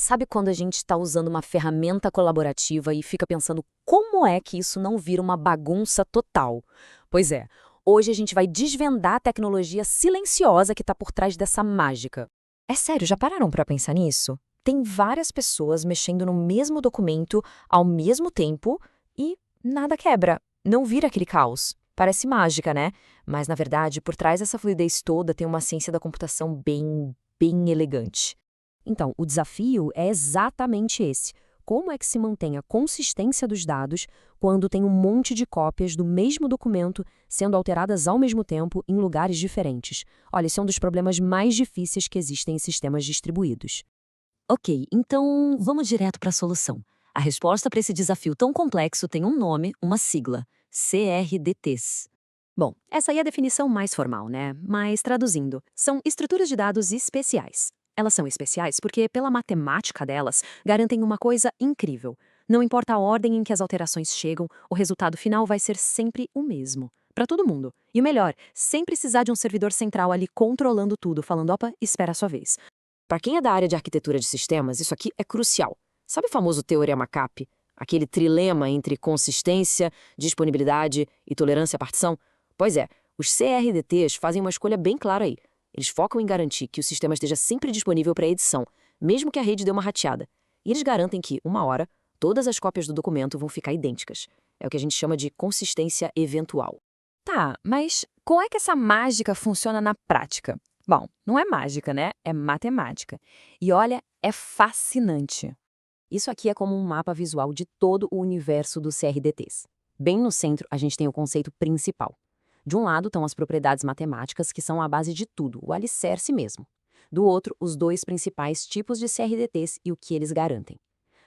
Sabe quando a gente está usando uma ferramenta colaborativa e fica pensando como é que isso não vira uma bagunça total? Pois é, hoje a gente vai desvendar a tecnologia silenciosa que está por trás dessa mágica. É sério, já pararam para pensar nisso? Tem várias pessoas mexendo no mesmo documento ao mesmo tempo e nada quebra. Não vira aquele caos. Parece mágica, né? Mas, na verdade, por trás dessa fluidez toda tem uma ciência da computação bem elegante. Então, o desafio é exatamente esse. Como é que se mantém a consistência dos dados quando tem um monte de cópias do mesmo documento sendo alteradas ao mesmo tempo em lugares diferentes? Olha, esse é um dos problemas mais difíceis que existem em sistemas distribuídos. Ok, então vamos direto para a solução. A resposta para esse desafio tão complexo tem um nome, uma sigla: CRDTs. Bom, essa aí é a definição mais formal, né? Mas traduzindo, são estruturas de dados especiais. Elas são especiais porque, pela matemática delas, garantem uma coisa incrível. Não importa a ordem em que as alterações chegam, o resultado final vai ser sempre o mesmo. Para todo mundo. E o melhor, sem precisar de um servidor central ali controlando tudo, falando: opa, espera a sua vez. Para quem é da área de arquitetura de sistemas, isso aqui é crucial. Sabe o famoso teorema CAP? Aquele trilema entre consistência, disponibilidade e tolerância à partição? Pois é, os CRDTs fazem uma escolha bem clara aí. Eles focam em garantir que o sistema esteja sempre disponível para edição, mesmo que a rede dê uma rateada. E eles garantem que, uma hora, todas as cópias do documento vão ficar idênticas. É o que a gente chama de consistência eventual. Tá, mas como é que essa mágica funciona na prática? Bom, não é mágica, né? É matemática. E olha, é fascinante. Isso aqui é como um mapa visual de todo o universo dos CRDTs. Bem no centro, a gente tem o conceito principal. De um lado estão as propriedades matemáticas, que são a base de tudo, o alicerce mesmo. Do outro, os dois principais tipos de CRDTs e o que eles garantem.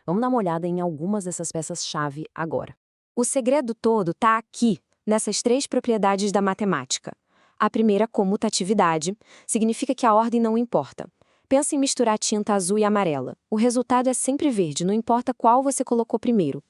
Vamos dar uma olhada em algumas dessas peças-chave agora. O segredo todo está aqui, nessas três propriedades da matemática. A primeira, comutatividade, significa que a ordem não importa. Pensa em misturar tinta azul e amarela. O resultado é sempre verde, não importa qual você colocou primeiro.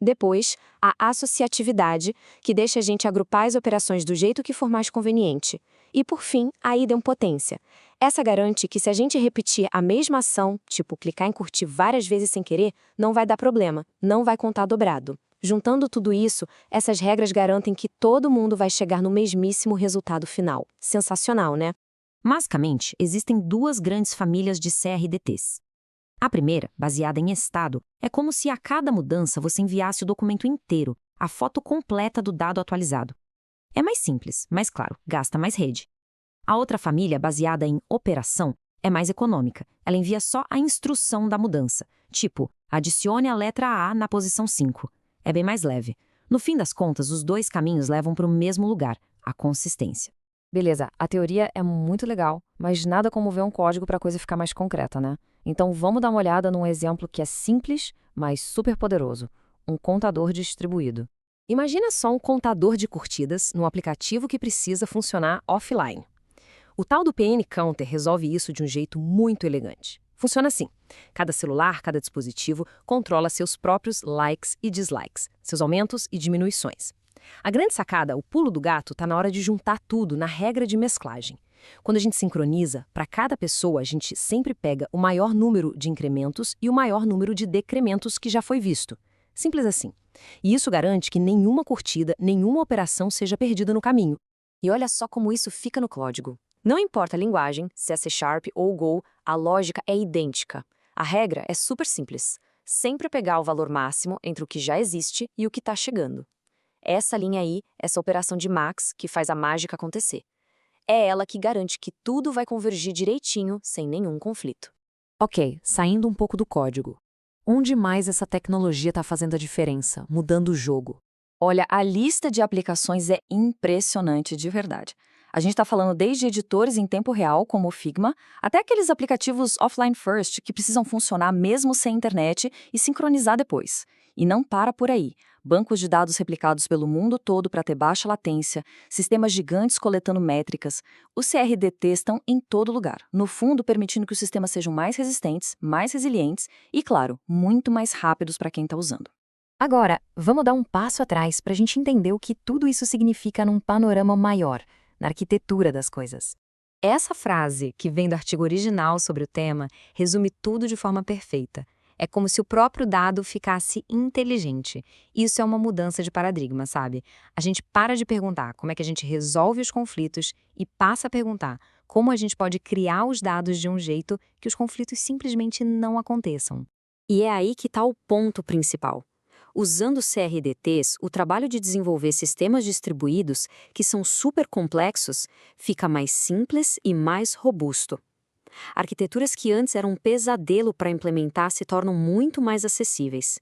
Depois, a associatividade, que deixa a gente agrupar as operações do jeito que for mais conveniente. E, por fim, a idempotência. Essa garante que se a gente repetir a mesma ação, tipo clicar em curtir várias vezes sem querer, não vai dar problema, não vai contar dobrado. Juntando tudo isso, essas regras garantem que todo mundo vai chegar no mesmíssimo resultado final. Sensacional, né? Basicamente, existem duas grandes famílias de CRDTs. A primeira, baseada em estado, é como se a cada mudança você enviasse o documento inteiro, a foto completa do dado atualizado. É mais simples, mas claro, gasta mais rede. A outra família, baseada em operação, é mais econômica. Ela envia só a instrução da mudança, tipo, adicione a letra A na posição 5. É bem mais leve. No fim das contas, os dois caminhos levam para o mesmo lugar, a consistência. Beleza, a teoria é muito legal, mas nada como ver um código para a coisa ficar mais concreta, né? Então vamos dar uma olhada num exemplo que é simples, mas super poderoso. Um contador distribuído. Imagina só um contador de curtidas num aplicativo que precisa funcionar offline. O tal do PN Counter resolve isso de um jeito muito elegante. Funciona assim: cada celular, cada dispositivo controla seus próprios likes e dislikes, seus aumentos e diminuições. A grande sacada, o pulo do gato, está na hora de juntar tudo na regra de mesclagem. Quando a gente sincroniza, para cada pessoa a gente sempre pega o maior número de incrementos e o maior número de decrementos que já foi visto. Simples assim. E isso garante que nenhuma curtida, nenhuma operação seja perdida no caminho. E olha só como isso fica no código. Não importa a linguagem, se é C# ou Go, a lógica é idêntica. A regra é super simples. Sempre pegar o valor máximo entre o que já existe e o que está chegando. Essa linha aí, essa operação de max, que faz a mágica acontecer. É ela que garante que tudo vai convergir direitinho, sem nenhum conflito. Ok, saindo um pouco do código. Onde mais essa tecnologia está fazendo a diferença, mudando o jogo? Olha, a lista de aplicações é impressionante de verdade. A gente está falando desde editores em tempo real, como o Figma, até aqueles aplicativos offline first que precisam funcionar mesmo sem internet e sincronizar depois. E não para por aí. Bancos de dados replicados pelo mundo todo para ter baixa latência, sistemas gigantes coletando métricas. Os CRDTs estão em todo lugar, no fundo permitindo que os sistemas sejam mais resistentes, mais resilientes e, claro, muito mais rápidos para quem está usando. Agora, vamos dar um passo atrás para a gente entender o que tudo isso significa num panorama maior, na arquitetura das coisas. Essa frase, que vem do artigo original sobre o tema, resume tudo de forma perfeita. É como se o próprio dado ficasse inteligente. Isso é uma mudança de paradigma, sabe? A gente para de perguntar como é que a gente resolve os conflitos e passa a perguntar como a gente pode criar os dados de um jeito que os conflitos simplesmente não aconteçam. E é aí que está o ponto principal. Usando CRDTs, o trabalho de desenvolver sistemas distribuídos, que são super complexos, fica mais simples e mais robusto. Arquiteturas que antes eram um pesadelo para implementar se tornam muito mais acessíveis.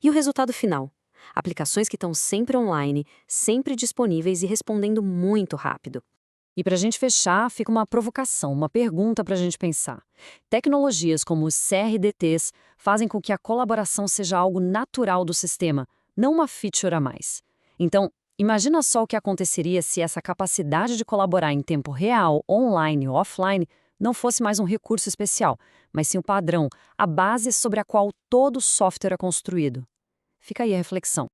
E o resultado final? Aplicações que estão sempre online, sempre disponíveis e respondendo muito rápido. E para a gente fechar, fica uma provocação, uma pergunta para a gente pensar. Tecnologias como os CRDTs fazem com que a colaboração seja algo natural do sistema, não uma feature a mais. Então, imagina só o que aconteceria se essa capacidade de colaborar em tempo real, online ou offline, não fosse mais um recurso especial, mas sim o padrão, a base sobre a qual todo software é construído. Fica aí a reflexão.